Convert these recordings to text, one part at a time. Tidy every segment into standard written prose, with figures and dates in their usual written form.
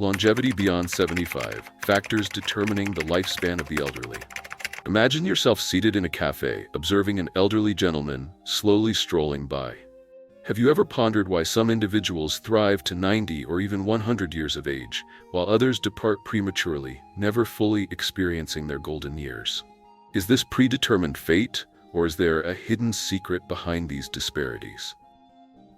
Longevity beyond 75, factors determining the lifespan of the elderly. Imagine yourself seated in a cafe, observing an elderly gentleman slowly strolling by. Have you ever pondered why some individuals thrive to 90 or even 100 years of age, while others depart prematurely, never fully experiencing their golden years? Is this predetermined fate, or is there a hidden secret behind these disparities?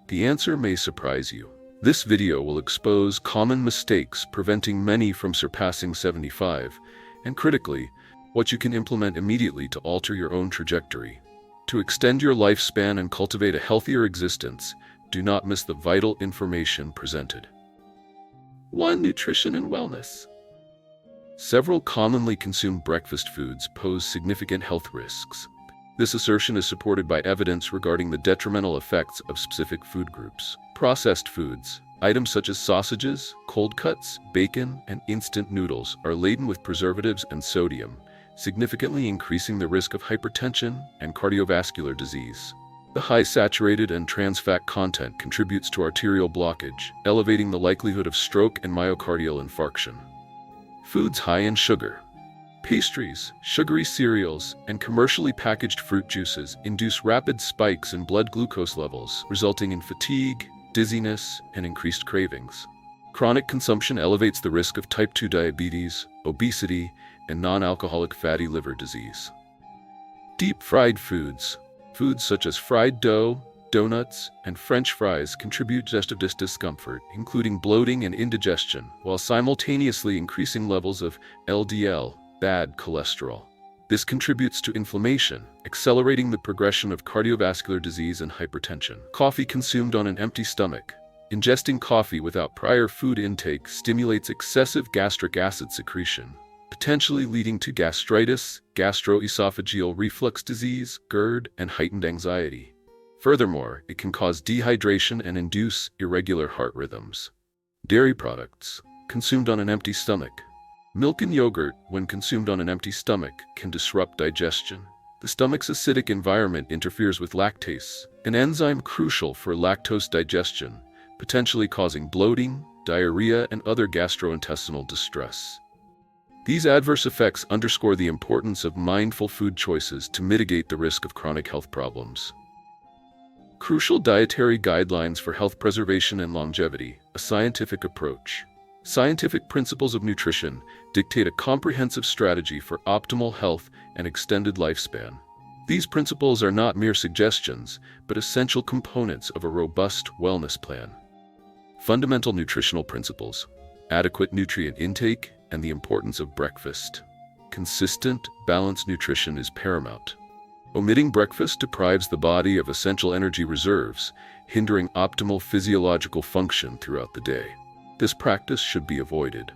The answer may surprise you. This video will expose common mistakes preventing many from surpassing 75, and critically, what you can implement immediately to alter your own trajectory. To extend your lifespan and cultivate a healthier existence, do not miss the vital information presented. 1. Nutrition and wellness. Several commonly consumed breakfast foods pose significant health risks. This assertion is supported by evidence regarding the detrimental effects of specific food groups. Processed foods, items such as sausages, cold cuts, bacon, and instant noodles are laden with preservatives and sodium, significantly increasing the risk of hypertension and cardiovascular disease. The high saturated and trans fat content contributes to arterial blockage, elevating the likelihood of stroke and myocardial infarction. Foods high in sugar. Pastries, sugary cereals, and commercially packaged fruit juices induce rapid spikes in blood glucose levels, resulting in fatigue, dizziness, and increased cravings. Chronic consumption elevates the risk of type 2 diabetes, obesity, and non-alcoholic fatty liver disease. Deep-fried foods. Foods such as fried dough, donuts, and French fries contribute digestive discomfort, including bloating and indigestion, while simultaneously increasing levels of LDL, bad cholesterol. This contributes to inflammation, accelerating the progression of cardiovascular disease and hypertension. Coffee consumed on an empty stomach. Ingesting coffee without prior food intake stimulates excessive gastric acid secretion, potentially leading to gastritis, gastroesophageal reflux disease, GERD, and heightened anxiety. Furthermore, it can cause dehydration and induce irregular heart rhythms. Dairy products, consumed on an empty stomach. Milk and yogurt, when consumed on an empty stomach, can disrupt digestion. The stomach's acidic environment interferes with lactase, an enzyme crucial for lactose digestion, potentially causing bloating, diarrhea, and other gastrointestinal distress. These adverse effects underscore the importance of mindful food choices to mitigate the risk of chronic health problems. Crucial dietary guidelines for health preservation and longevity, a scientific approach. Scientific principles of nutrition dictate a comprehensive strategy for optimal health and extended lifespan. These principles are not mere suggestions, but essential components of a robust wellness plan. Fundamental nutritional principles, adequate nutrient intake, and the importance of breakfast. Consistent, balanced nutrition is paramount. Omitting breakfast deprives the body of essential energy reserves, hindering optimal physiological function throughout the day. This practice should be avoided.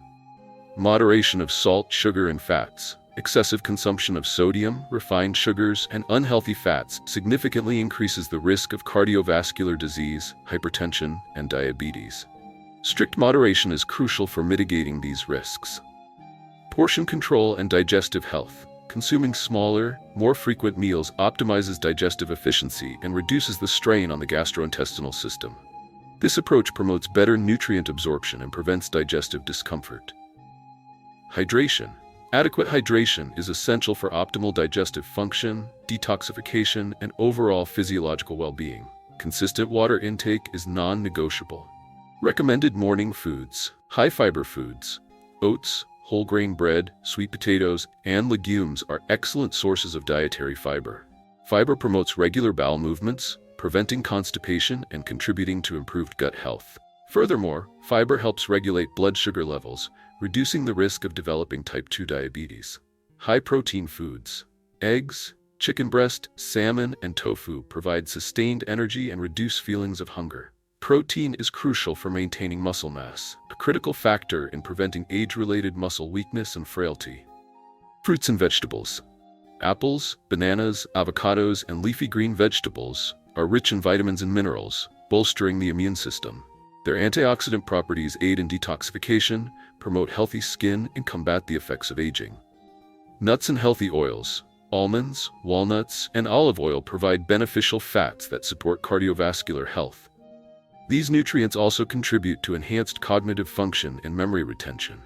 Moderation of salt, sugar, and fats. Excessive consumption of sodium, refined sugars, and unhealthy fats significantly increases the risk of cardiovascular disease, hypertension, and diabetes. Strict moderation is crucial for mitigating these risks. Portion control and digestive health. Consuming smaller, more frequent meals optimizes digestive efficiency and reduces the strain on the gastrointestinal system. This approach promotes better nutrient absorption and prevents digestive discomfort. Hydration. Adequate hydration is essential for optimal digestive function, detoxification, and overall physiological well-being. Consistent water intake is non-negotiable. Recommended morning foods. High-fiber foods. Oats, whole grain bread, sweet potatoes, and legumes are excellent sources of dietary fiber. Fiber promotes regular bowel movements, preventing constipation and contributing to improved gut health. Furthermore, fiber helps regulate blood sugar levels, reducing the risk of developing type 2 diabetes. High-protein foods. Eggs, chicken breast, salmon, and tofu provide sustained energy and reduce feelings of hunger. Protein is crucial for maintaining muscle mass, a critical factor in preventing age-related muscle weakness and frailty. Fruits and vegetables. Apples, bananas, avocados, and leafy green vegetables are rich in vitamins and minerals, bolstering the immune system. Their antioxidant properties aid in detoxification, promote healthy skin, and combat the effects of aging. Nuts and healthy oils. Almonds, walnuts, and olive oil provide beneficial fats that support cardiovascular health. These nutrients also contribute to enhanced cognitive function and memory retention.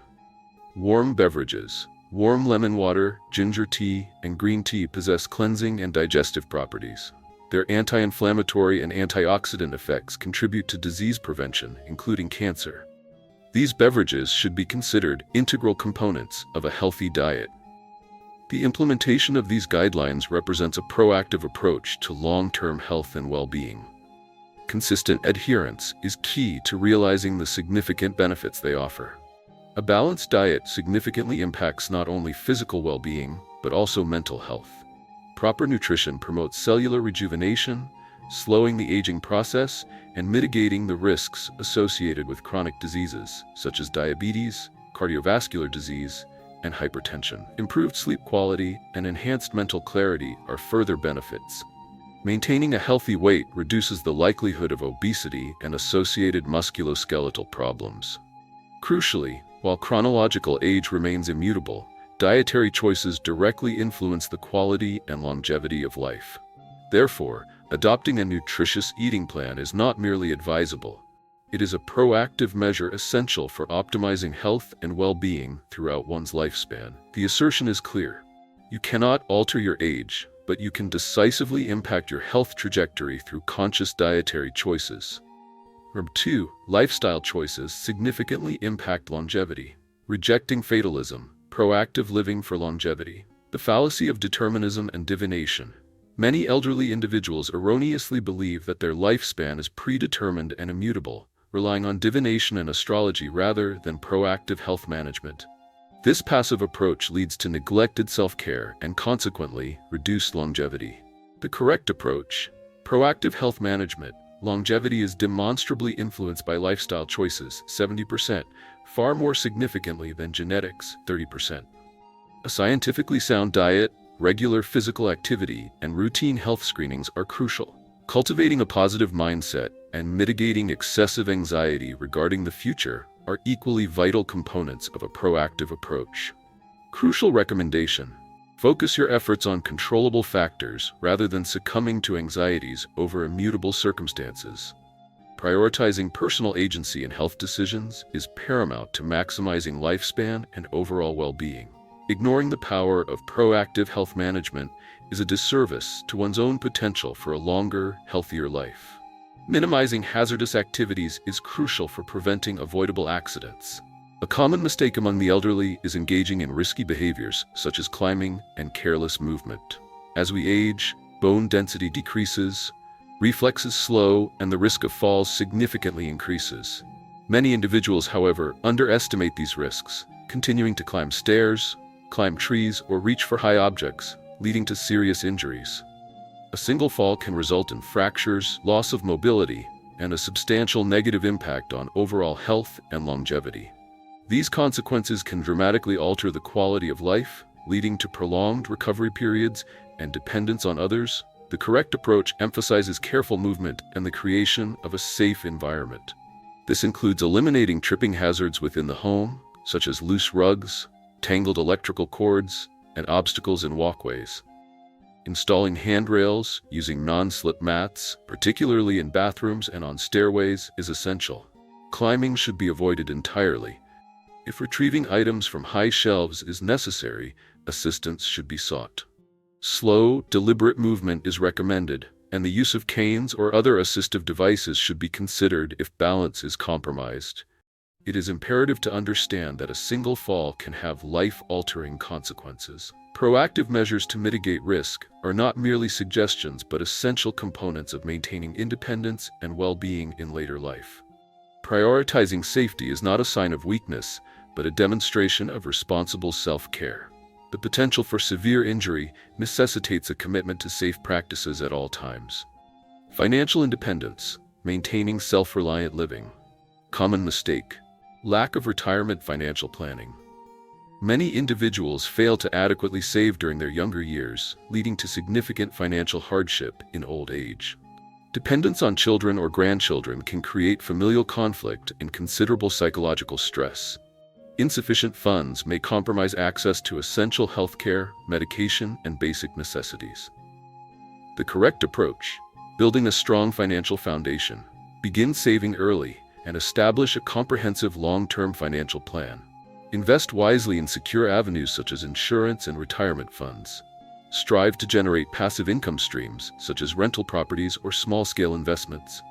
Warm beverages. Warm lemon water, ginger tea, and green tea possess cleansing and digestive properties. Their anti-inflammatory and antioxidant effects contribute to disease prevention, including cancer. These beverages should be considered integral components of a healthy diet. The implementation of these guidelines represents a proactive approach to long-term health and well-being. Consistent adherence is key to realizing the significant benefits they offer. A balanced diet significantly impacts not only physical well-being, but also mental health. Proper nutrition promotes cellular rejuvenation, slowing the aging process, and mitigating the risks associated with chronic diseases, such as diabetes, cardiovascular disease, and hypertension. Improved sleep quality and enhanced mental clarity are further benefits. Maintaining a healthy weight reduces the likelihood of obesity and associated musculoskeletal problems. Crucially, while chronological age remains immutable, dietary choices directly influence the quality and longevity of life. Therefore, adopting a nutritious eating plan is not merely advisable. It is a proactive measure essential for optimizing health and well-being throughout one's lifespan. The assertion is clear. You cannot alter your age, but you can decisively impact your health trajectory through conscious dietary choices. 2. Lifestyle choices significantly impact longevity. Rejecting fatalism, proactive living for longevity. The fallacy of determinism and divination. Many elderly individuals erroneously believe that their lifespan is predetermined and immutable, relying on divination and astrology rather than proactive health management. This passive approach leads to neglected self-care and consequently reduced longevity. The correct approach, proactive health management. Longevity is demonstrably influenced by lifestyle choices, 70%, far more significantly than genetics, 30%. A scientifically sound diet, regular physical activity, and routine health screenings are crucial. Cultivating a positive mindset and mitigating excessive anxiety regarding the future are equally vital components of a proactive approach. Crucial recommendation: focus your efforts on controllable factors rather than succumbing to anxieties over immutable circumstances. Prioritizing personal agency in health decisions is paramount to maximizing lifespan and overall well-being. Ignoring the power of proactive health management is a disservice to one's own potential for a longer, healthier life. Minimizing hazardous activities is crucial for preventing avoidable accidents. A common mistake among the elderly is engaging in risky behaviors such as climbing and careless movement. As we age, bone density decreases, reflexes slow, and the risk of falls significantly increases. Many individuals, however, underestimate these risks, continuing to climb stairs, climb trees, or reach for high objects, leading to serious injuries. A single fall can result in fractures, loss of mobility, and a substantial negative impact on overall health and longevity. These consequences can dramatically alter the quality of life, leading to prolonged recovery periods and dependence on others. The correct approach emphasizes careful movement and the creation of a safe environment. This includes eliminating tripping hazards within the home, such as loose rugs, tangled electrical cords, and obstacles in walkways. Installing handrails using non-slip mats, particularly in bathrooms and on stairways, is essential. Climbing should be avoided entirely. If retrieving items from high shelves is necessary, assistance should be sought. Slow, deliberate movement is recommended, and the use of canes or other assistive devices should be considered if balance is compromised. It is imperative to understand that a single fall can have life-altering consequences. Proactive measures to mitigate risk are not merely suggestions but essential components of maintaining independence and well-being in later life. Prioritizing safety is not a sign of weakness, but a demonstration of responsible self-care. The potential for severe injury necessitates a commitment to safe practices at all times. Financial independence, maintaining self-reliant living. Common mistake: lack of retirement financial planning. Many individuals fail to adequately save during their younger years, leading to significant financial hardship in old age. Dependence on children or grandchildren can create familial conflict and considerable psychological stress. Insufficient funds may compromise access to essential healthcare, medication, and basic necessities. The correct approach: building a strong financial foundation. Begin saving early and establish a comprehensive long-term financial plan. Invest wisely in secure avenues such as insurance and retirement funds. Strive to generate passive income streams such as rental properties or small-scale investments.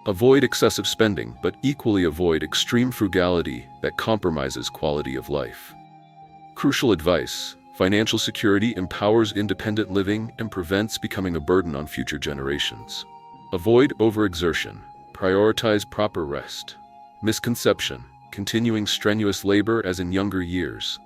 Avoid excessive spending, but equally avoid extreme frugality that compromises quality of life. Crucial advice: financial security empowers independent living and prevents becoming a burden on future generations. Avoid overexertion. Prioritize proper rest. Misconception: continuing strenuous labor as in younger years.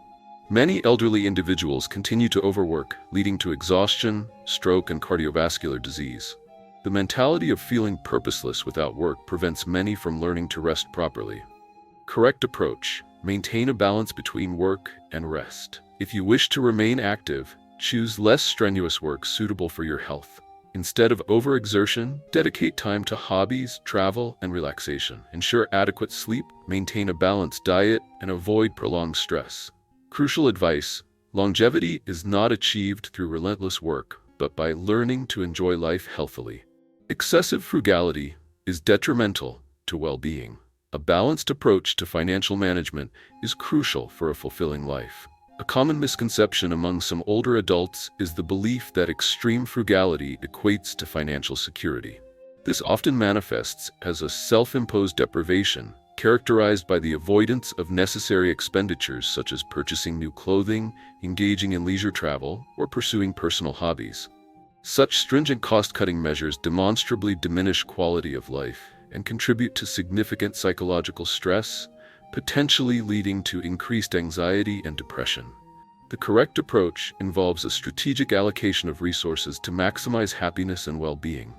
Many elderly individuals continue to overwork, leading to exhaustion, stroke, and cardiovascular disease. The mentality of feeling purposeless without work prevents many from learning to rest properly. Correct approach: maintain a balance between work and rest. If you wish to remain active, choose less strenuous work suitable for your health. Instead of overexertion, dedicate time to hobbies, travel, and relaxation. Ensure adequate sleep, maintain a balanced diet, and avoid prolonged stress. Crucial advice: longevity is not achieved through relentless work, but by learning to enjoy life healthily. Excessive frugality is detrimental to well-being. A balanced approach to financial management is crucial for a fulfilling life. A common misconception among some older adults is the belief that extreme frugality equates to financial security. This often manifests as a self-imposed deprivation, characterized by the avoidance of necessary expenditures such as purchasing new clothing, engaging in leisure travel, or pursuing personal hobbies. Such stringent cost-cutting measures demonstrably diminish quality of life and contribute to significant psychological stress, potentially leading to increased anxiety and depression. The correct approach involves a strategic allocation of resources to maximize happiness and well-being.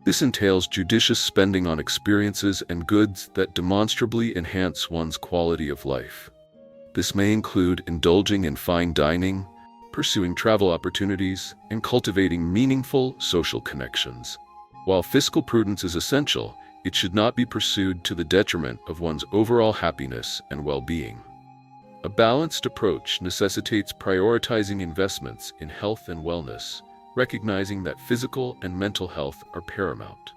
This entails judicious spending on experiences and goods that demonstrably enhance one's quality of life. This may include indulging in fine dining, pursuing travel opportunities, and cultivating meaningful social connections. While fiscal prudence is essential, it should not be pursued to the detriment of one's overall happiness and well-being. A balanced approach necessitates prioritizing investments in health and wellness, recognizing that physical and mental health are paramount.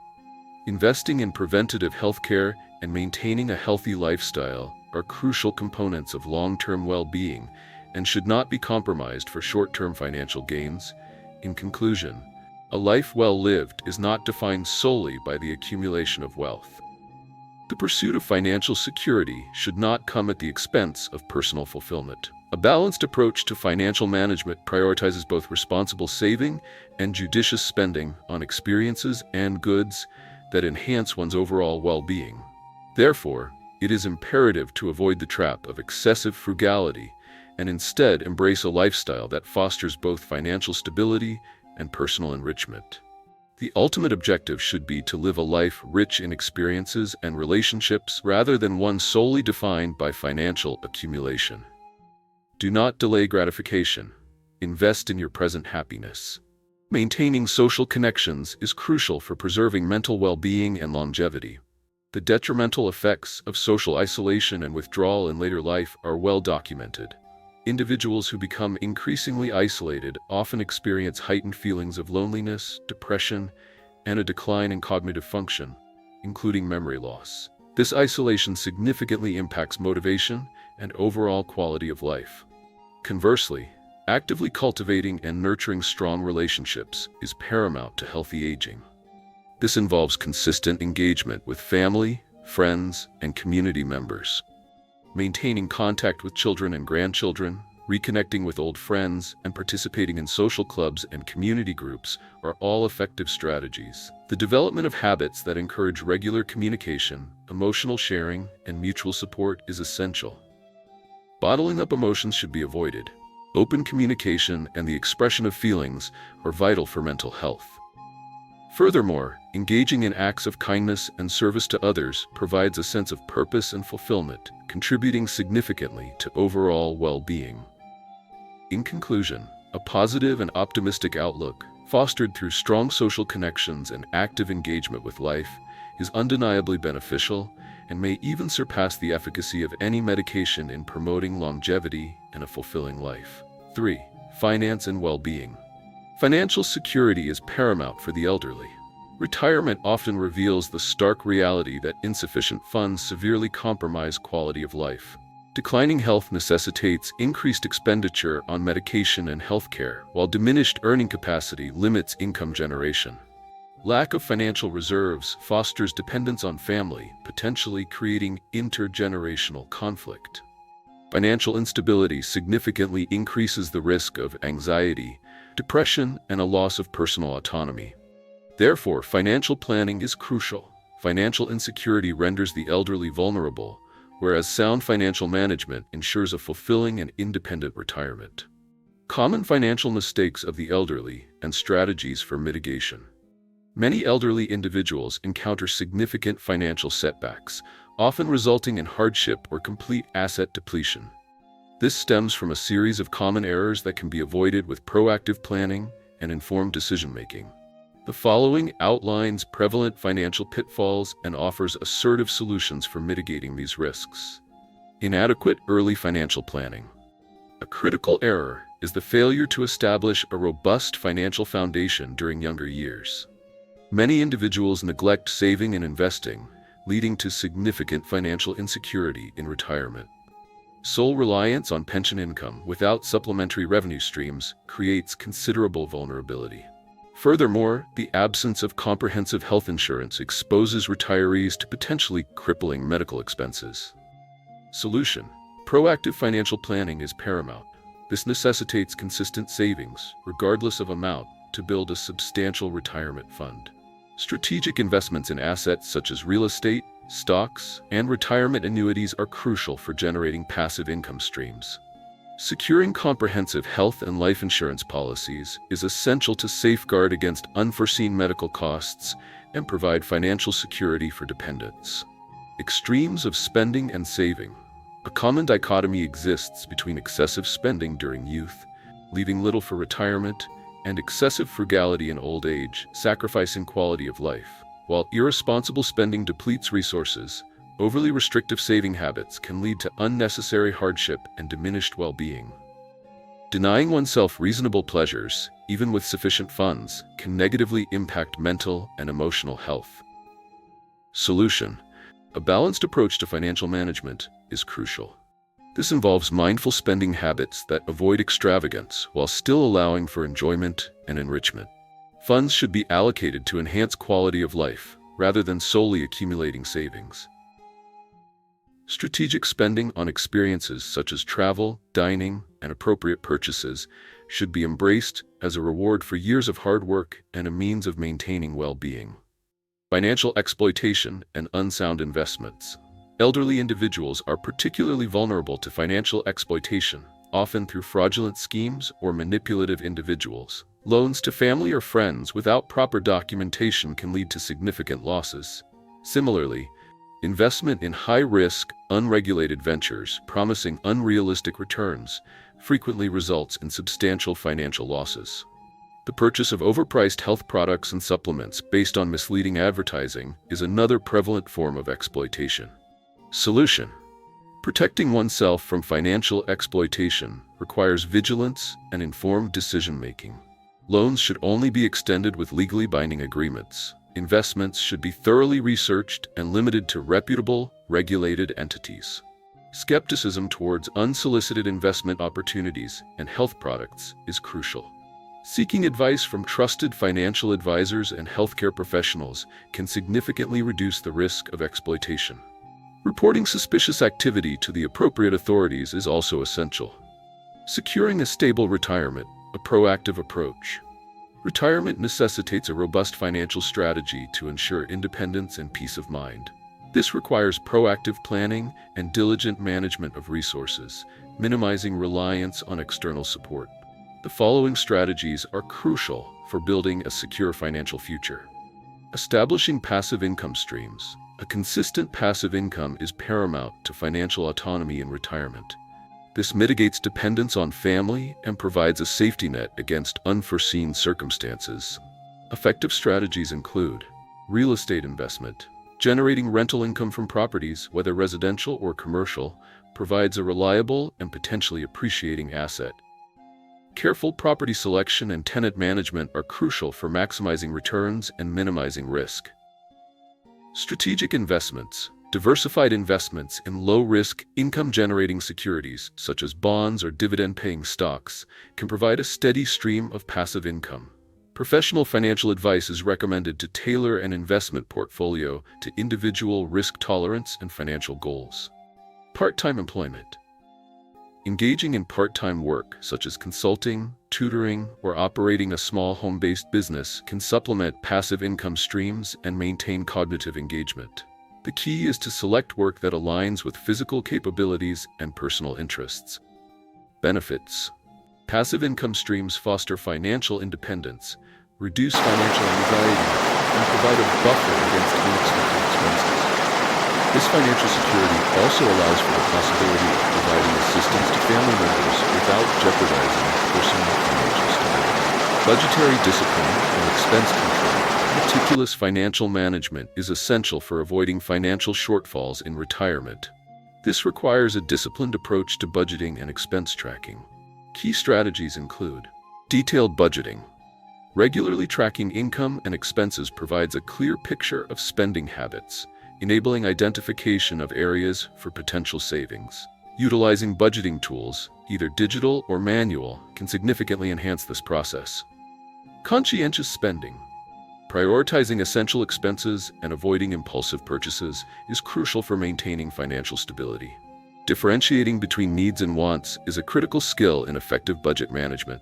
Investing in preventative healthcare and maintaining a healthy lifestyle are crucial components of long-term well-being and should not be compromised for short-term financial gains. In conclusion, a life well lived is not defined solely by the accumulation of wealth. The pursuit of financial security should not come at the expense of personal fulfillment. A balanced approach to financial management prioritizes both responsible saving and judicious spending on experiences and goods that enhance one's overall well-being. Therefore, it is imperative to avoid the trap of excessive frugality and instead embrace a lifestyle that fosters both financial stability and personal enrichment. The ultimate objective should be to live a life rich in experiences and relationships rather than one solely defined by financial accumulation. Do not delay gratification. Invest in your present happiness. Maintaining social connections is crucial for preserving mental well-being and longevity. The detrimental effects of social isolation and withdrawal in later life are well documented. Individuals who become increasingly isolated often experience heightened feelings of loneliness, depression, and a decline in cognitive function, including memory loss. This isolation significantly impacts motivation and overall quality of life. Conversely, actively cultivating and nurturing strong relationships is paramount to healthy aging. This involves consistent engagement with family, friends, and community members. Maintaining contact with children and grandchildren, reconnecting with old friends, and participating in social clubs and community groups are all effective strategies. The development of habits that encourage regular communication, emotional sharing, and mutual support is essential. Bottling up emotions should be avoided. Open communication and the expression of feelings are vital for mental health. Furthermore, engaging in acts of kindness and service to others provides a sense of purpose and fulfillment, contributing significantly to overall well-being. In conclusion, a positive and optimistic outlook, fostered through strong social connections and active engagement with life, is undeniably beneficial and may even surpass the efficacy of any medication in promoting longevity and a fulfilling life. 3. Finance and well-being. Financial security is paramount for the elderly. Retirement often reveals the stark reality that insufficient funds severely compromise quality of life. Declining health necessitates increased expenditure on medication and healthcare, while diminished earning capacity limits income generation. Lack of financial reserves fosters dependence on family, potentially creating intergenerational conflict. Financial instability significantly increases the risk of anxiety, depression, and a loss of personal autonomy. Therefore, financial planning is crucial. Financial insecurity renders the elderly vulnerable, whereas sound financial management ensures a fulfilling and independent retirement. Common financial mistakes of the elderly and strategies for mitigation. Many elderly individuals encounter significant financial setbacks, often resulting in hardship or complete asset depletion. This stems from a series of common errors that can be avoided with proactive planning and informed decision-making. The following outlines prevalent financial pitfalls and offers assertive solutions for mitigating these risks. Inadequate early financial planning. A critical error is the failure to establish a robust financial foundation during younger years. Many individuals neglect saving and investing, leading to significant financial insecurity in retirement. Sole reliance on pension income without supplementary revenue streams creates considerable vulnerability. Furthermore, the absence of comprehensive health insurance exposes retirees to potentially crippling medical expenses. Solution: proactive financial planning is paramount. This necessitates consistent savings, regardless of amount, to build a substantial retirement fund. Strategic investments in assets such as real estate, stocks, and retirement annuities are crucial for generating passive income streams. Securing comprehensive health and life insurance policies is essential to safeguard against unforeseen medical costs and provide financial security for dependents. Extremes of spending and saving. A common dichotomy exists between excessive spending during youth, leaving little for retirement, and excessive frugality in old age, sacrificing quality of life. While irresponsible spending depletes resources, overly restrictive saving habits can lead to unnecessary hardship and diminished well-being. Denying oneself reasonable pleasures, even with sufficient funds, can negatively impact mental and emotional health. Solution: a balanced approach to financial management is crucial. This involves mindful spending habits that avoid extravagance while still allowing for enjoyment and enrichment. Funds should be allocated to enhance quality of life, rather than solely accumulating savings. Strategic spending on experiences such as travel, dining, and appropriate purchases should be embraced as a reward for years of hard work and a means of maintaining well-being. Financial exploitation and unsound investments. Elderly individuals are particularly vulnerable to financial exploitation, often through fraudulent schemes or manipulative individuals. Loans to family or friends without proper documentation can lead to significant losses. Similarly, investment in high-risk, unregulated ventures promising unrealistic returns frequently results in substantial financial losses. The purchase of overpriced health products and supplements based on misleading advertising is another prevalent form of exploitation. Solution: protecting oneself from financial exploitation requires vigilance and informed decision-making. Loans should only be extended with legally binding agreements. Investments should be thoroughly researched and limited to reputable, regulated entities. Skepticism towards unsolicited investment opportunities and health products is crucial. Seeking advice from trusted financial advisors and healthcare professionals can significantly reduce the risk of exploitation. Reporting suspicious activity to the appropriate authorities is also essential. Securing a stable retirement, a proactive approach. Retirement necessitates a robust financial strategy to ensure independence and peace of mind. This requires proactive planning and diligent management of resources, minimizing reliance on external support. The following strategies are crucial for building a secure financial future. Establishing passive income streams. A consistent passive income is paramount to financial autonomy in retirement. This mitigates dependence on family and provides a safety net against unforeseen circumstances. Effective strategies include real estate investment. Generating rental income from properties, whether residential or commercial, provides a reliable and potentially appreciating asset. Careful property selection and tenant management are crucial for maximizing returns and minimizing risk. Strategic investments. Diversified investments in low-risk, income-generating securities, such as bonds or dividend-paying stocks, can provide a steady stream of passive income. Professional financial advice is recommended to tailor an investment portfolio to individual risk tolerance and financial goals. Part-time employment. Engaging in part-time work, such as consulting, tutoring, or operating a small home-based business, can supplement passive income streams and maintain cognitive engagement. The key is to select work that aligns with physical capabilities and personal interests. Benefits. Passive income streams foster financial independence, reduce financial anxiety, and provide a buffer against unexpected expenses. This financial security also allows for the possibility of providing assistance to family members without jeopardizing personal financial stability. Budgetary discipline and expense control. Meticulous financial management is essential for avoiding financial shortfalls in retirement. This requires a disciplined approach to budgeting and expense tracking. Key strategies include detailed budgeting. Regularly tracking income and expenses provides a clear picture of spending habits, enabling identification of areas for potential savings. Utilizing budgeting tools, either digital or manual, can significantly enhance this process. Conscientious spending. Prioritizing essential expenses and avoiding impulsive purchases is crucial for maintaining financial stability. Differentiating between needs and wants is a critical skill in effective budget management.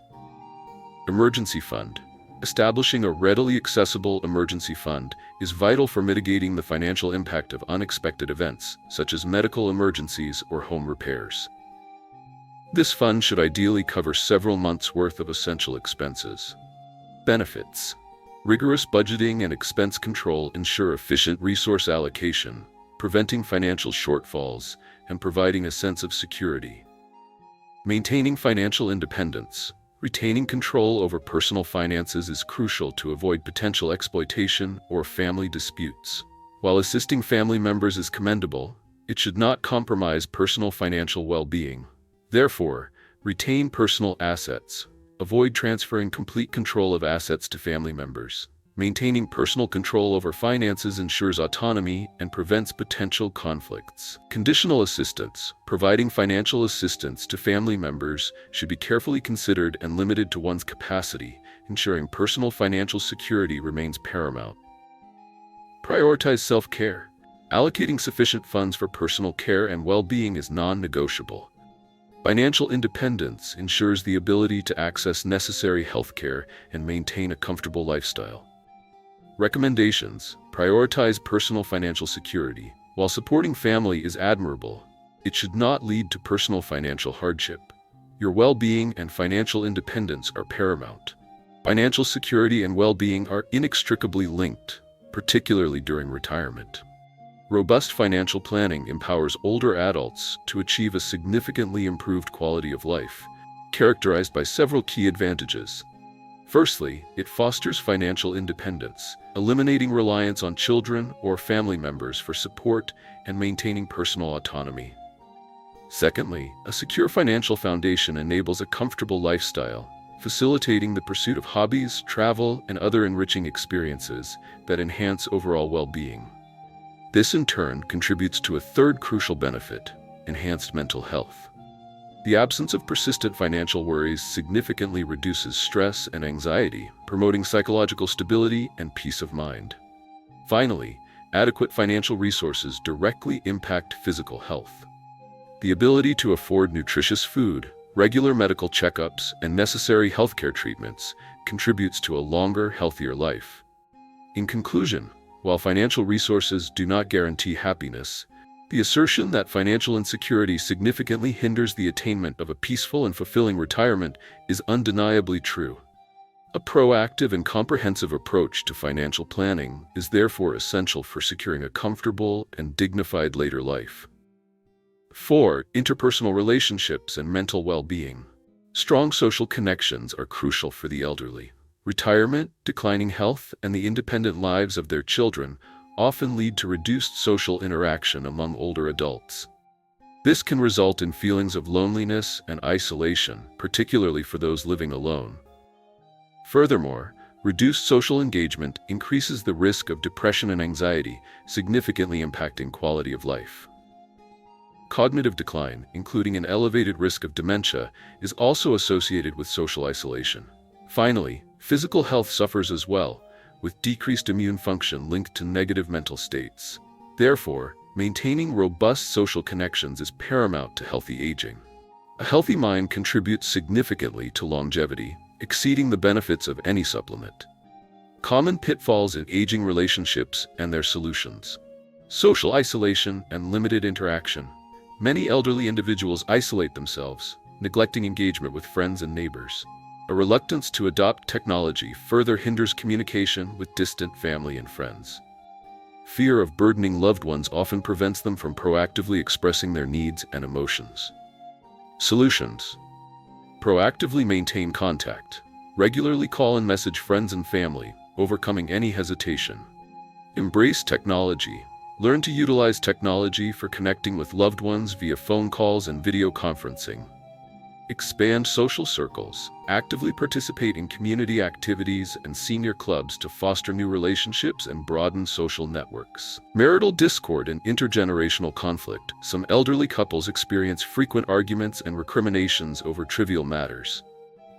Emergency fund. Establishing a readily accessible emergency fund is vital for mitigating the financial impact of unexpected events, such as medical emergencies or home repairs. This fund should ideally cover several months' worth of essential expenses. Benefits. Rigorous budgeting and expense control ensure efficient resource allocation, preventing financial shortfalls and providing a sense of security. Maintaining financial independence. Retaining control over personal finances is crucial to avoid potential exploitation or family disputes. While assisting family members is commendable, it should not compromise personal financial well-being. Therefore, retain personal assets. Avoid transferring complete control of assets to family members. Maintaining personal control over finances ensures autonomy and prevents potential conflicts. Conditional assistance. Providing financial assistance to family members should be carefully considered and limited to one's capacity, ensuring personal financial security remains paramount. Prioritize self-care. Allocating sufficient funds for personal care and well-being is non-negotiable. Financial independence ensures the ability to access necessary health care and maintain a comfortable lifestyle. Recommendations. Prioritize personal financial security. While supporting family is admirable, it should not lead to personal financial hardship. Your well-being and financial independence are paramount. Financial security and well-being are inextricably linked, particularly during retirement. Robust financial planning empowers older adults to achieve a significantly improved quality of life, characterized by several key advantages. Firstly, it fosters financial independence, eliminating reliance on children or family members for support and maintaining personal autonomy. Secondly, a secure financial foundation enables a comfortable lifestyle, facilitating the pursuit of hobbies, travel, and other enriching experiences that enhance overall well-being. This in turn contributes to a third crucial benefit: enhanced mental health. The absence of persistent financial worries significantly reduces stress and anxiety, promoting psychological stability and peace of mind. Finally, adequate financial resources directly impact physical health. The ability to afford nutritious food, regular medical checkups, and necessary healthcare treatments contributes to a longer, healthier life. In conclusion, while financial resources do not guarantee happiness, the assertion that financial insecurity significantly hinders the attainment of a peaceful and fulfilling retirement is undeniably true. A proactive and comprehensive approach to financial planning is therefore essential for securing a comfortable and dignified later life. 4. Interpersonal relationships and mental well-being. Strong social connections are crucial for the elderly. Retirement, declining health, and the independent lives of their children often lead to reduced social interaction among older adults. This can result in feelings of loneliness and isolation, particularly for those living alone. Furthermore, reduced social engagement increases the risk of depression and anxiety, significantly impacting quality of life. Cognitive decline, including an elevated risk of dementia, is also associated with social isolation. Finally, physical health suffers as well, with decreased immune function linked to negative mental states. Therefore, maintaining robust social connections is paramount to healthy aging. A healthy mind contributes significantly to longevity, exceeding the benefits of any supplement. Common pitfalls in aging relationships and their solutions. Social isolation and limited interaction. Many elderly individuals isolate themselves, neglecting engagement with friends and neighbors. A reluctance to adopt technology further hinders communication with distant family and friends. Fear of burdening loved ones often prevents them from proactively expressing their needs and emotions. Solutions. Proactively maintain contact. Regularly call and message friends and family, overcoming any hesitation. Embrace technology. Learn to utilize technology for connecting with loved ones via phone calls and video conferencing. Expand social circles. Actively participate in community activities and senior clubs to foster new relationships and broaden social networks. Marital discord and intergenerational conflict. Some elderly couples experience frequent arguments and recriminations over trivial matters.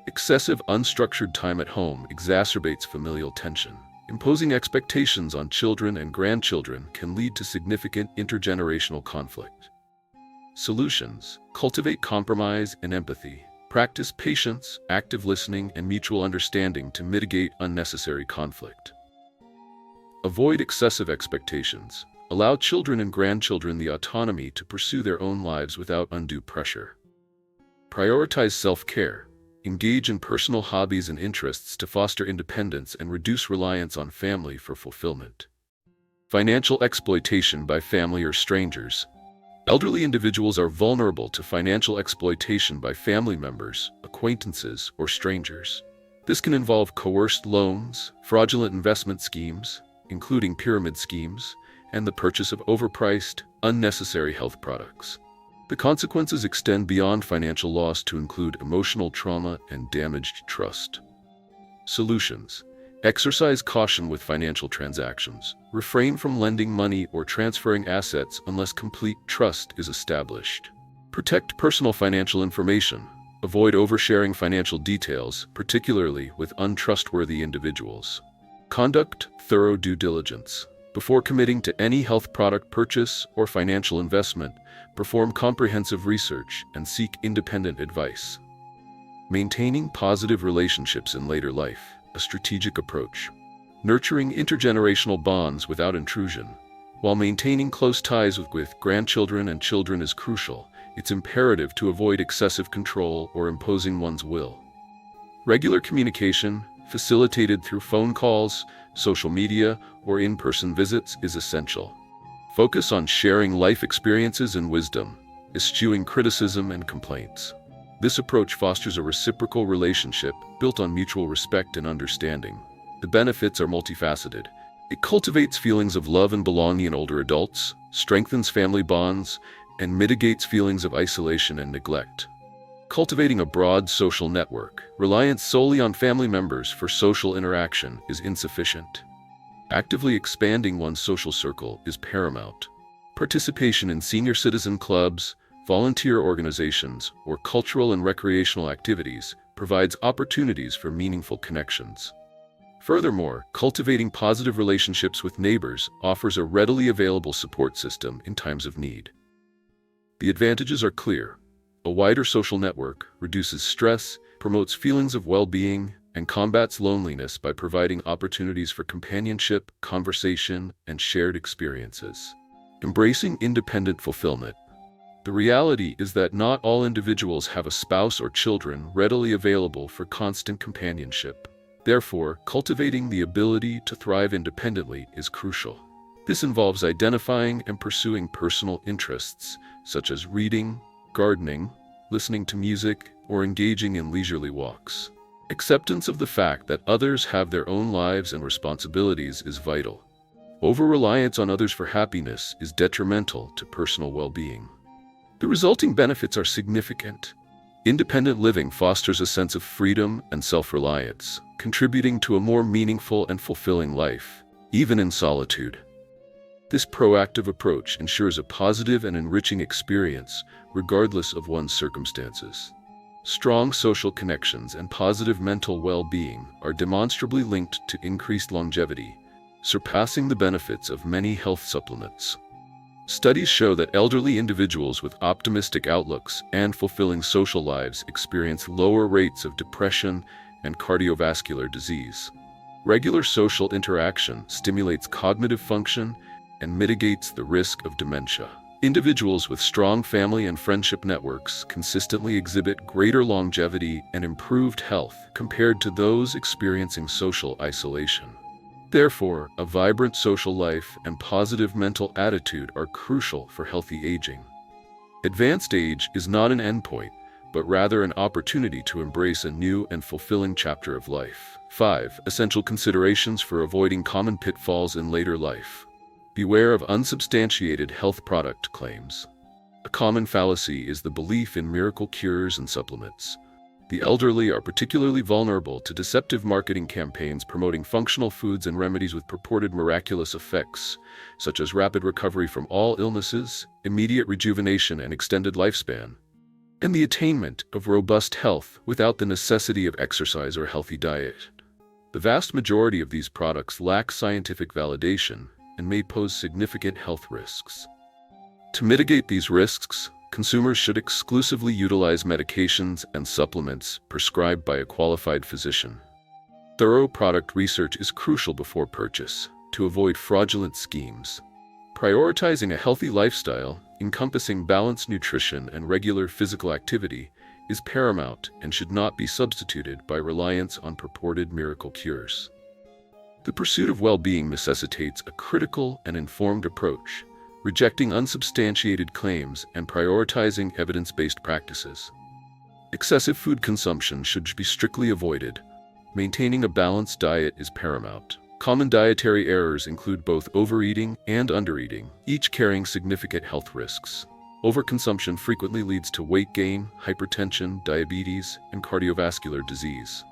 Excessive unstructured time at home exacerbates familial tension. Imposing expectations on children and grandchildren can lead to significant intergenerational conflict. Solutions. Cultivate compromise and empathy. Practice patience, active listening, and mutual understanding to mitigate unnecessary conflict. Avoid excessive expectations. Allow children and grandchildren the autonomy to pursue their own lives without undue pressure. Prioritize self-care. Engage in personal hobbies and interests to foster independence and reduce reliance on family for fulfillment. Financial exploitation by family or strangers. Elderly individuals are vulnerable to financial exploitation by family members, acquaintances, or strangers. This can involve coerced loans, fraudulent investment schemes, including pyramid schemes, and the purchase of overpriced, unnecessary health products. The consequences extend beyond financial loss to include emotional trauma and damaged trust. Solutions. Exercise caution with financial transactions. Refrain from lending money or transferring assets unless complete trust is established. Protect personal financial information. Avoid oversharing financial details, particularly with untrustworthy individuals. Conduct thorough due diligence. Before committing to any health product purchase or financial investment, perform comprehensive research and seek independent advice. Maintaining positive relationships in later life. A strategic approach. Nurturing intergenerational bonds without intrusion. While maintaining close ties with grandchildren and children is crucial, it's imperative to avoid excessive control or imposing one's will. Regular communication, facilitated through phone calls, social media, or in-person visits, is essential. Focus on sharing life experiences and wisdom, eschewing criticism and complaints. This approach fosters a reciprocal relationship built on mutual respect and understanding. The benefits are multifaceted. It cultivates feelings of love and belonging in older adults, strengthens family bonds, and mitigates feelings of isolation and neglect. Cultivating a broad social network. Reliance solely on family members for social interaction is insufficient. Actively expanding one's social circle is paramount. Participation in senior citizen clubs, volunteer organizations, or cultural and recreational activities provides opportunities for meaningful connections. Furthermore, cultivating positive relationships with neighbors offers a readily available support system in times of need. The advantages are clear. A wider social network reduces stress, promotes feelings of well-being, and combats loneliness by providing opportunities for companionship, conversation, and shared experiences. Embracing independent fulfillment. The reality is that not all individuals have a spouse or children readily available for constant companionship. Therefore, cultivating the ability to thrive independently is crucial. This involves identifying and pursuing personal interests, such as reading, gardening, listening to music, or engaging in leisurely walks. Acceptance of the fact that others have their own lives and responsibilities is vital. Over-reliance on others for happiness is detrimental to personal well-being. The resulting benefits are significant. Independent living fosters a sense of freedom and self-reliance, contributing to a more meaningful and fulfilling life, even in solitude. This proactive approach ensures a positive and enriching experience, regardless of one's circumstances. Strong social connections and positive mental well-being are demonstrably linked to increased longevity, surpassing the benefits of many health supplements. Studies show that elderly individuals with optimistic outlooks and fulfilling social lives experience lower rates of depression and cardiovascular disease. Regular social interaction stimulates cognitive function and mitigates the risk of dementia. Individuals with strong family and friendship networks consistently exhibit greater longevity and improved health compared to those experiencing social isolation. Therefore, a vibrant social life and positive mental attitude are crucial for healthy aging. Advanced age is not an endpoint, but rather an opportunity to embrace a new and fulfilling chapter of life. 5. Essential considerations for avoiding common pitfalls in later life. Beware of unsubstantiated health product claims. A common fallacy is the belief in miracle cures and supplements. The elderly are particularly vulnerable to deceptive marketing campaigns promoting functional foods and remedies with purported miraculous effects, such as rapid recovery from all illnesses, immediate rejuvenation and extended lifespan, and the attainment of robust health without the necessity of exercise or healthy diet. The vast majority of these products lack scientific validation and may pose significant health risks. To mitigate these risks, consumers should exclusively utilize medications and supplements prescribed by a qualified physician. Thorough product research is crucial before purchase to avoid fraudulent schemes. Prioritizing a healthy lifestyle, encompassing balanced nutrition and regular physical activity, is paramount and should not be substituted by reliance on purported miracle cures. The pursuit of well-being necessitates a critical and informed approach, rejecting unsubstantiated claims and prioritizing evidence-based practices. Excessive food consumption should be strictly avoided. Maintaining a balanced diet is paramount. Common dietary errors include both overeating and undereating, each carrying significant health risks. Overconsumption frequently leads to weight gain, hypertension, diabetes, and cardiovascular disease.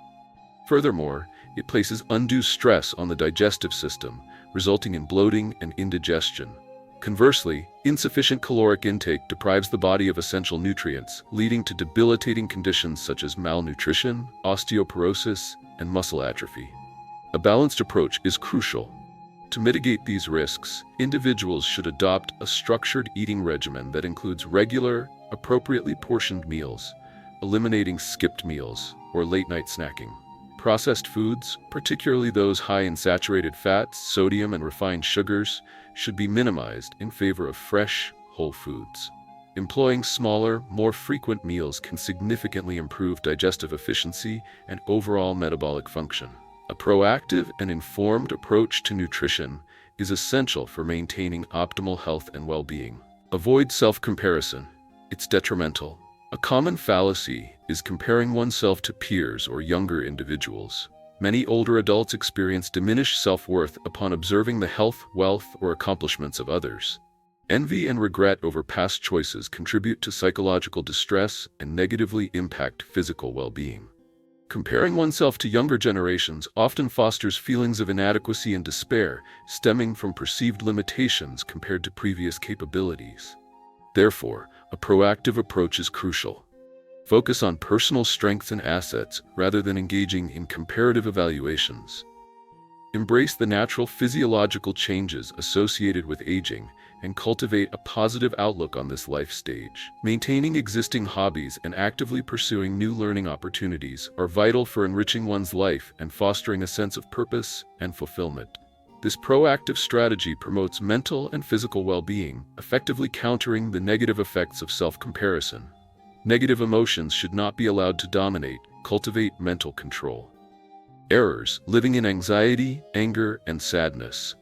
Furthermore, it places undue stress on the digestive system, resulting in bloating and indigestion. Conversely, insufficient caloric intake deprives the body of essential nutrients, leading to debilitating conditions such as malnutrition, osteoporosis, and muscle atrophy. A balanced approach is crucial. To mitigate these risks, individuals should adopt a structured eating regimen that includes regular, appropriately portioned meals, eliminating skipped meals or late-night snacking. Processed foods, particularly those high in saturated fats, sodium, and refined sugars, should be minimized in favor of fresh, whole foods. Employing smaller, more frequent meals can significantly improve digestive efficiency and overall metabolic function. A proactive and informed approach to nutrition is essential for maintaining optimal health and well-being. Avoid self-comparison. It's detrimental. A common fallacy is comparing oneself to peers or younger individuals. Many older adults experience diminished self-worth upon observing the health, wealth, or accomplishments of others. Envy and regret over past choices contribute to psychological distress and negatively impact physical well-being. Comparing oneself to younger generations often fosters feelings of inadequacy and despair, stemming from perceived limitations compared to previous capabilities. Therefore, a proactive approach is crucial. Focus on personal strengths and assets rather than engaging in comparative evaluations. Embrace the natural physiological changes associated with aging and cultivate a positive outlook on this life stage. Maintaining existing hobbies and actively pursuing new learning opportunities are vital for enriching one's life and fostering a sense of purpose and fulfillment. This proactive strategy promotes mental and physical well-being, effectively countering the negative effects of self-comparison. Negative emotions should not be allowed to dominate. Cultivate mental control. Errors: living in anxiety, anger, and sadness.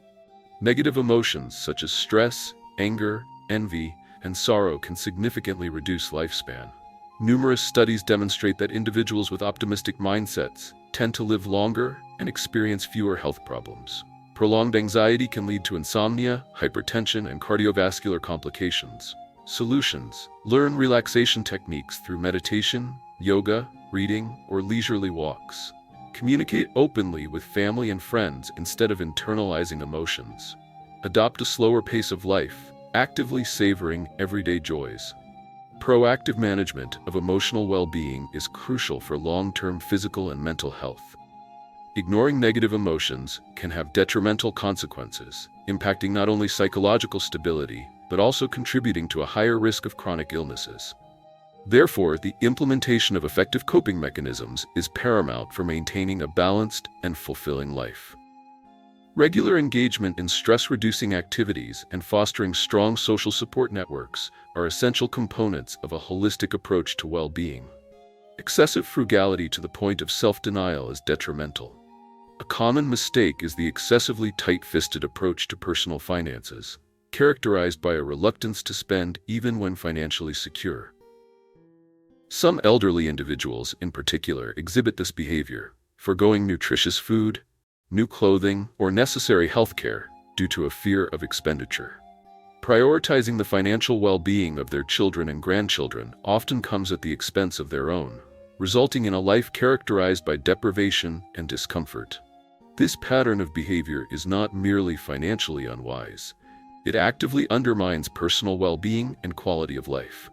Negative emotions such as stress, anger, envy, and sorrow can significantly reduce lifespan. Numerous studies demonstrate that individuals with optimistic mindsets tend to live longer and experience fewer health problems. Prolonged anxiety can lead to insomnia, hypertension, and cardiovascular complications. Solutions: learn relaxation techniques through meditation, yoga, reading, or leisurely walks. Communicate openly with family and friends instead of internalizing emotions. Adopt a slower pace of life, actively savoring everyday joys. Proactive management of emotional well-being is crucial for long-term physical and mental health. Ignoring negative emotions can have detrimental consequences, impacting not only psychological stability, but also contributing to a higher risk of chronic illnesses. Therefore, the implementation of effective coping mechanisms is paramount for maintaining a balanced and fulfilling life. Regular engagement in stress-reducing activities and fostering strong social support networks are essential components of a holistic approach to well-being. Excessive frugality to the point of self-denial is detrimental. A common mistake is the excessively tight-fisted approach to personal finances, characterized by a reluctance to spend even when financially secure. Some elderly individuals, in particular, exhibit this behavior, forgoing nutritious food, new clothing, or necessary health care due to a fear of expenditure. Prioritizing the financial well-being of their children and grandchildren often comes at the expense of their own, resulting in a life characterized by deprivation and discomfort. This pattern of behavior is not merely financially unwise. It actively undermines personal well-being and quality of life.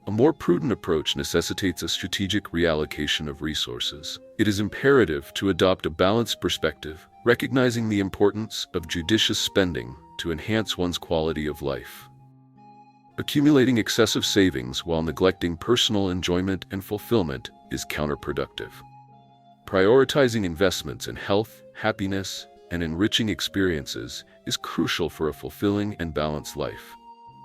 A more prudent approach necessitates a strategic reallocation of resources. It is imperative to adopt a balanced perspective, recognizing the importance of judicious spending to enhance one's quality of life. Accumulating excessive savings while neglecting personal enjoyment and fulfillment is counterproductive. Prioritizing investments in health, happiness, and enriching experiences is crucial for a fulfilling and balanced life.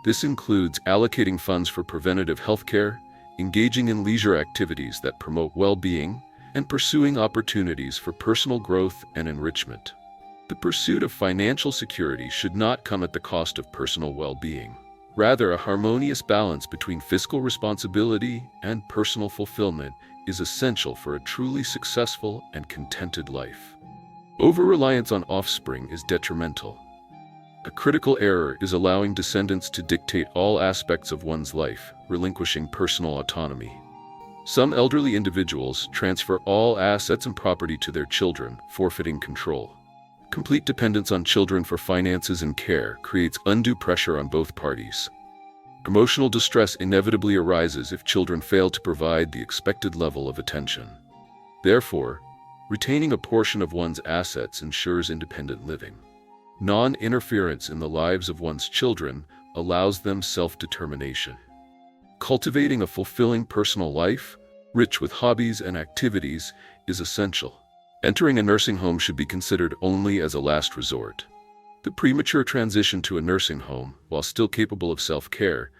This includes allocating funds for preventative health care, engaging in leisure activities that promote well-being, and pursuing opportunities for personal growth and enrichment. The pursuit of financial security should not come at the cost of personal well-being. Rather, a harmonious balance between fiscal responsibility and personal fulfillment is essential for a truly successful and contented life. Over-reliance on offspring is detrimental. A critical error is allowing descendants to dictate all aspects of one's life, relinquishing personal autonomy. Some elderly individuals transfer all assets and property to their children, forfeiting control. Complete dependence on children for finances and care creates undue pressure on both parties. Emotional distress inevitably arises if children fail to provide the expected level of attention. Therefore, retaining a portion of one's assets ensures independent living. Non-interference in the lives of one's children allows them self-determination. Cultivating a fulfilling personal life, rich with hobbies and activities, is essential. Entering a nursing home should be considered only as a last resort. The premature transition to a nursing home, while still capable of self-care,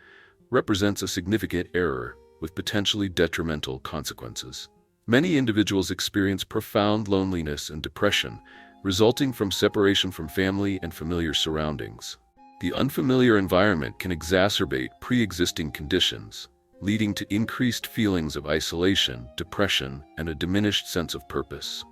represents a significant error with potentially detrimental consequences. Many individuals experience profound loneliness and depression, resulting from separation from family and familiar surroundings. The unfamiliar environment can exacerbate pre-existing conditions, leading to increased feelings of isolation, depression, and a diminished sense of purpose.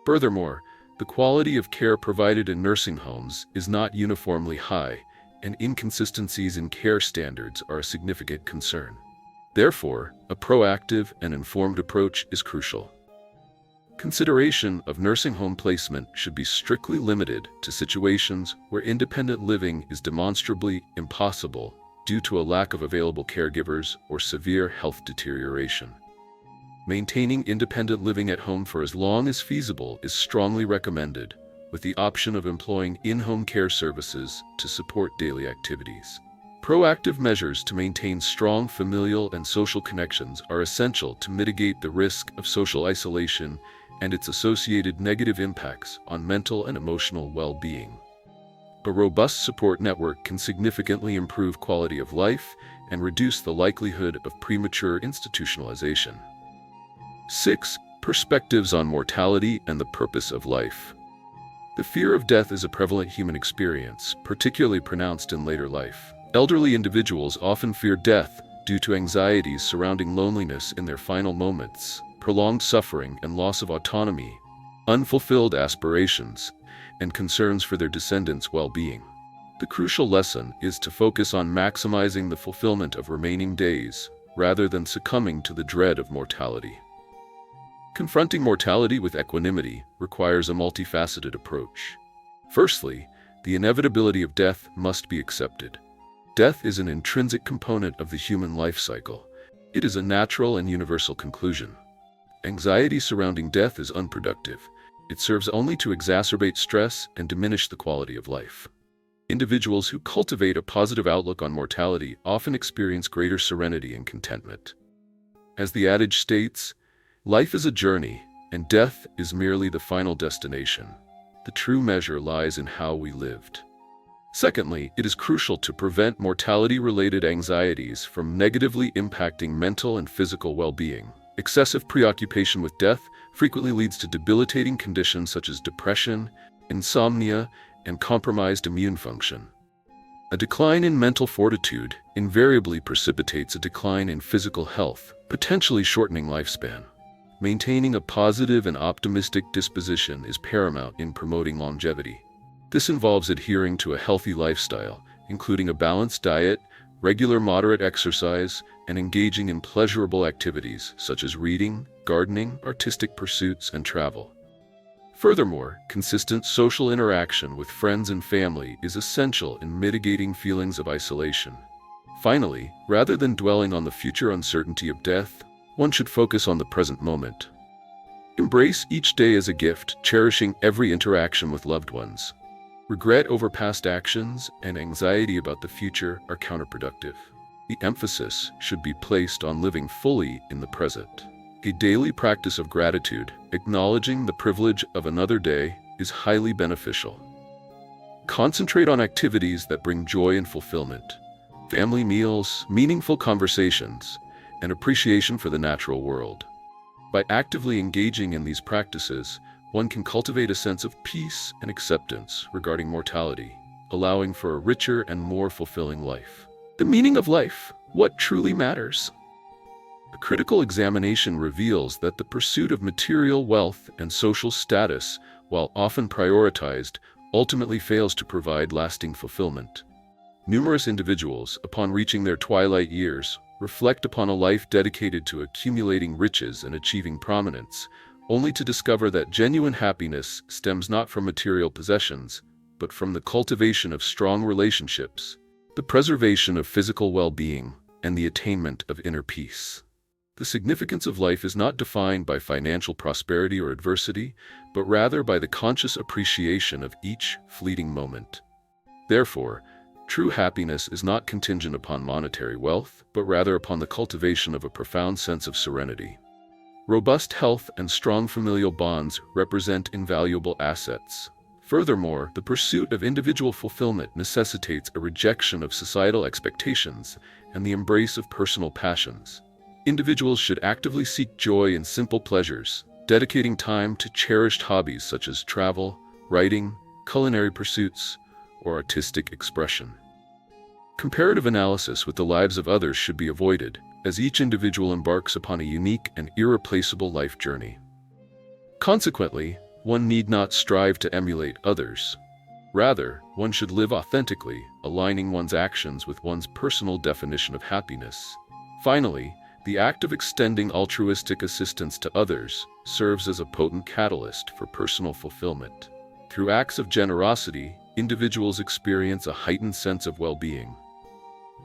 Furthermore, the quality of care provided in nursing homes is not uniformly high, and inconsistencies in care standards are a significant concern. Therefore, a proactive and informed approach is crucial. Consideration of nursing home placement should be strictly limited to situations where independent living is demonstrably impossible due to a lack of available caregivers or severe health deterioration. Maintaining independent living at home for as long as feasible is strongly recommended, with the option of employing in-home care services to support daily activities. Proactive measures to maintain strong familial and social connections are essential to mitigate the risk of social isolation and its associated negative impacts on mental and emotional well-being. A robust support network can significantly improve quality of life and reduce the likelihood of premature institutionalization. 6. Perspectives on mortality and the purpose of life. The fear of death is a prevalent human experience, particularly pronounced in later life. Elderly individuals often fear death due to anxieties surrounding loneliness in their final moments, prolonged suffering and loss of autonomy, unfulfilled aspirations, and concerns for their descendants' well-being. The crucial lesson is to focus on maximizing the fulfillment of remaining days, rather than succumbing to the dread of mortality. Confronting mortality with equanimity requires a multifaceted approach. Firstly, the inevitability of death must be accepted. Death is an intrinsic component of the human life cycle. It is a natural and universal conclusion. Anxiety surrounding death is unproductive. It serves only to exacerbate stress and diminish the quality of life. Individuals who cultivate a positive outlook on mortality often experience greater serenity and contentment. As the adage states, life is a journey, and death is merely the final destination. The true measure lies in how we lived. Secondly, it is crucial to prevent mortality-related anxieties from negatively impacting mental and physical well-being. Excessive preoccupation with death frequently leads to debilitating conditions such as depression, insomnia, and compromised immune function. A decline in mental fortitude invariably precipitates a decline in physical health, potentially shortening lifespan. Maintaining a positive and optimistic disposition is paramount in promoting longevity. This involves adhering to a healthy lifestyle, including a balanced diet, regular moderate exercise, and engaging in pleasurable activities such as reading, gardening, artistic pursuits, and travel. Furthermore, consistent social interaction with friends and family is essential in mitigating feelings of isolation. Finally, rather than dwelling on the future uncertainty of death, one should focus on the present moment. Embrace each day as a gift, cherishing every interaction with loved ones. Regret over past actions and anxiety about the future are counterproductive. The emphasis should be placed on living fully in the present. A daily practice of gratitude, acknowledging the privilege of another day, is highly beneficial. Concentrate on activities that bring joy and fulfillment. Family meals, meaningful conversations, and appreciation for the natural world. By actively engaging in these practices, one can cultivate a sense of peace and acceptance regarding mortality, allowing for a richer and more fulfilling life. The meaning of life, what truly matters. A critical examination reveals that the pursuit of material wealth and social status, while often prioritized, ultimately fails to provide lasting fulfillment. Numerous individuals, upon reaching their twilight years, reflect upon a life dedicated to accumulating riches and achieving prominence, only to discover that genuine happiness stems not from material possessions, but from the cultivation of strong relationships, the preservation of physical well-being, and the attainment of inner peace. The significance of life is not defined by financial prosperity or adversity, but rather by the conscious appreciation of each fleeting moment. Therefore, true happiness is not contingent upon monetary wealth, but rather upon the cultivation of a profound sense of serenity. Robust health and strong familial bonds represent invaluable assets. Furthermore, the pursuit of individual fulfillment necessitates a rejection of societal expectations and the embrace of personal passions. Individuals should actively seek joy in simple pleasures, dedicating time to cherished hobbies such as travel, writing, culinary pursuits, or artistic expression. Comparative analysis with the lives of others should be avoided, as each individual embarks upon a unique and irreplaceable life journey. Consequently, one need not strive to emulate others. Rather, one should live authentically, aligning one's actions with one's personal definition of happiness. Finally, the act of extending altruistic assistance to others serves as a potent catalyst for personal fulfillment. Through acts of generosity, individuals experience a heightened sense of well-being.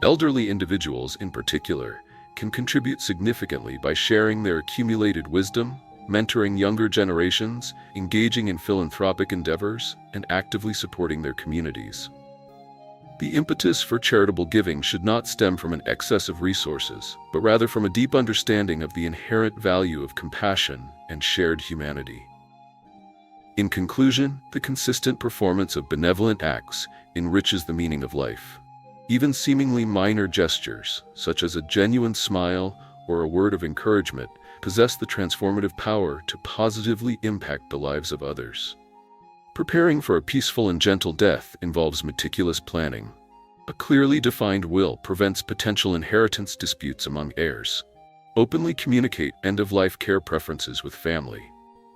Elderly individuals, in particular, can contribute significantly by sharing their accumulated wisdom, mentoring younger generations, engaging in philanthropic endeavors, and actively supporting their communities. The impetus for charitable giving should not stem from an excess of resources, but rather from a deep understanding of the inherent value of compassion and shared humanity. In conclusion, the consistent performance of benevolent acts enriches the meaning of life. Even seemingly minor gestures, such as a genuine smile or a word of encouragement, possess the transformative power to positively impact the lives of others. Preparing for a peaceful and gentle death involves meticulous planning. A clearly defined will prevents potential inheritance disputes among heirs. Openly communicate end-of-life care preferences with family.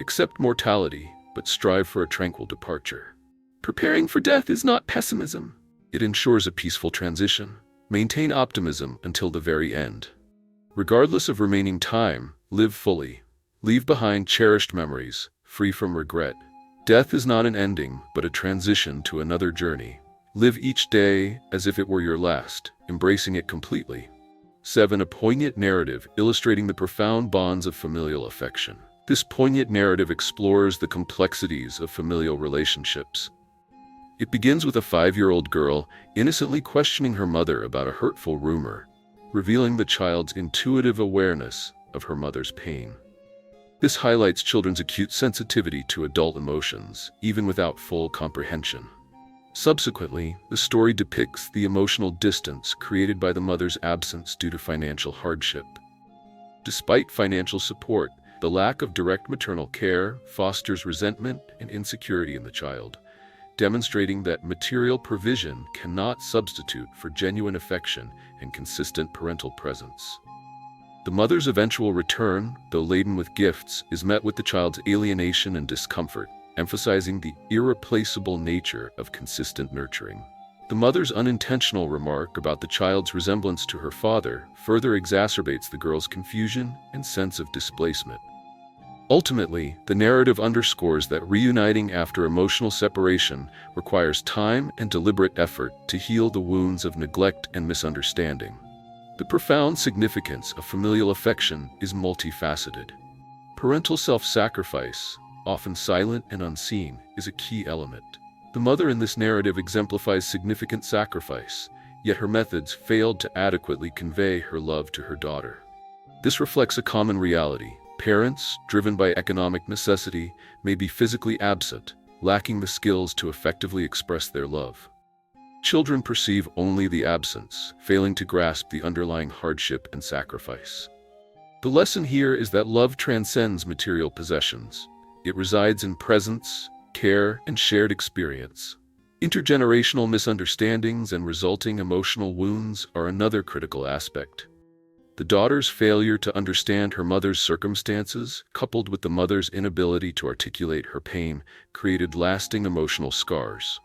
Accept mortality, but strive for a tranquil departure. Preparing for death is not pessimism. It ensures a peaceful transition. Maintain optimism until the very end. Regardless of remaining time, live fully. Leave behind cherished memories, free from regret. Death is not an ending, but a transition to another journey. Live each day as if it were your last, embracing it completely. 7. A poignant narrative illustrating the profound bonds of familial affection. This poignant narrative explores the complexities of familial relationships. It begins with a 5-year-old girl innocently questioning her mother about a hurtful rumor, revealing the child's intuitive awareness of her mother's pain. This highlights children's acute sensitivity to adult emotions, even without full comprehension. Subsequently, the story depicts the emotional distance created by the mother's absence due to financial hardship. Despite financial support, the lack of direct maternal care fosters resentment and insecurity in the child, demonstrating that material provision cannot substitute for genuine affection and consistent parental presence. The mother's eventual return, though laden with gifts, is met with the child's alienation and discomfort, emphasizing the irreplaceable nature of consistent nurturing. The mother's unintentional remark about the child's resemblance to her father further exacerbates the girl's confusion and sense of displacement. Ultimately, the narrative underscores that reuniting after emotional separation requires time and deliberate effort to heal the wounds of neglect and misunderstanding. The profound significance of familial affection is multifaceted. Parental self-sacrifice, often silent and unseen, is a key element. The mother in this narrative exemplifies significant sacrifice, yet her methods failed to adequately convey her love to her daughter. This reflects a common reality. Parents, driven by economic necessity, may be physically absent, lacking the skills to effectively express their love. Children perceive only the absence, failing to grasp the underlying hardship and sacrifice. The lesson here is that love transcends material possessions. It resides in presence, care, and shared experience. Intergenerational misunderstandings and resulting emotional wounds are another critical aspect. The daughter's failure to understand her mother's circumstances, coupled with the mother's inability to articulate her pain, created lasting emotional scars.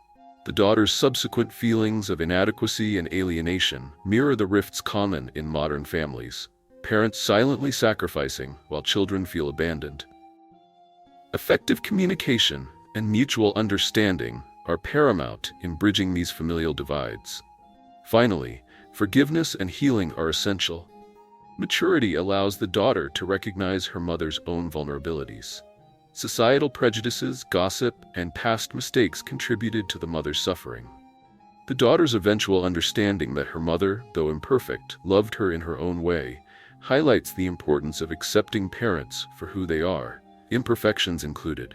The daughter's subsequent feelings of inadequacy and alienation mirror the rifts common in modern families, parents silently sacrificing while children feel abandoned. Effective communication and mutual understanding are paramount in bridging these familial divides. Finally, forgiveness and healing are essential. Maturity allows the daughter to recognize her mother's own vulnerabilities. Societal prejudices, gossip, and past mistakes contributed to the mother's suffering. The daughter's eventual understanding that her mother, though imperfect, loved her in her own way, highlights the importance of accepting parents for who they are, imperfections included.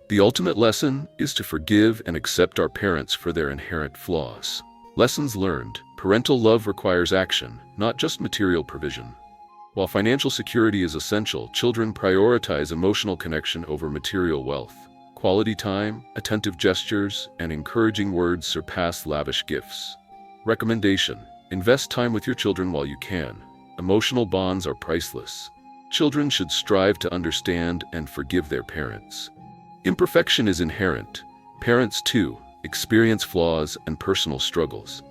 The ultimate lesson is to forgive and accept our parents for their inherent flaws. Lessons learned: parental love requires action, not just material provision. While financial security is essential, children prioritize emotional connection over material wealth. Quality time, attentive gestures, and encouraging words surpass lavish gifts. Recommendation: invest time with your children while you can. Emotional bonds are priceless. Children should strive to understand and forgive their parents. Imperfection is inherent. Parents, too, experience flaws and personal struggles.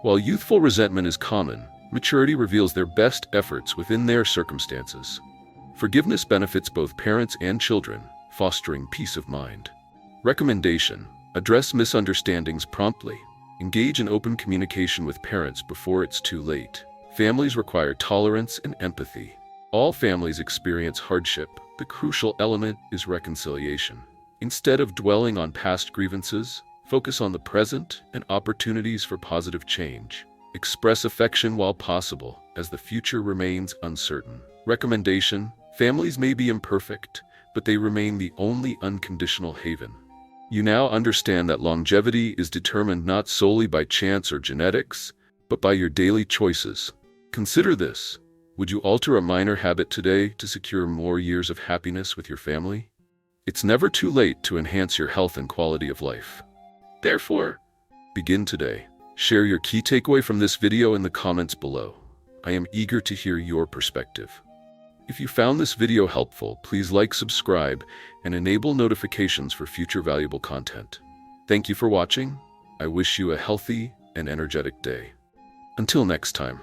While youthful resentment is common, maturity reveals their best efforts within their circumstances. Forgiveness benefits both parents and children, fostering peace of mind. Recommendation: address misunderstandings promptly. Engage in open communication with parents before it's too late. Families require tolerance and empathy. All families experience hardship. The crucial element is reconciliation. Instead of dwelling on past grievances, focus on the present and opportunities for positive change. Express affection while possible, as the future remains uncertain. Recommendation: families may be imperfect, but they remain the only unconditional haven. You now understand that longevity is determined not solely by chance or genetics, but by your daily choices. Consider this: would you alter a minor habit today to secure more years of happiness with your family? It's never too late to enhance your health and quality of life. Therefore, begin today. Share your key takeaway from this video in the comments below. I am eager to hear your perspective. If you found this video helpful, please like, subscribe, and enable notifications for future valuable content. Thank you for watching. I wish you a healthy, and energetic day. Until next time.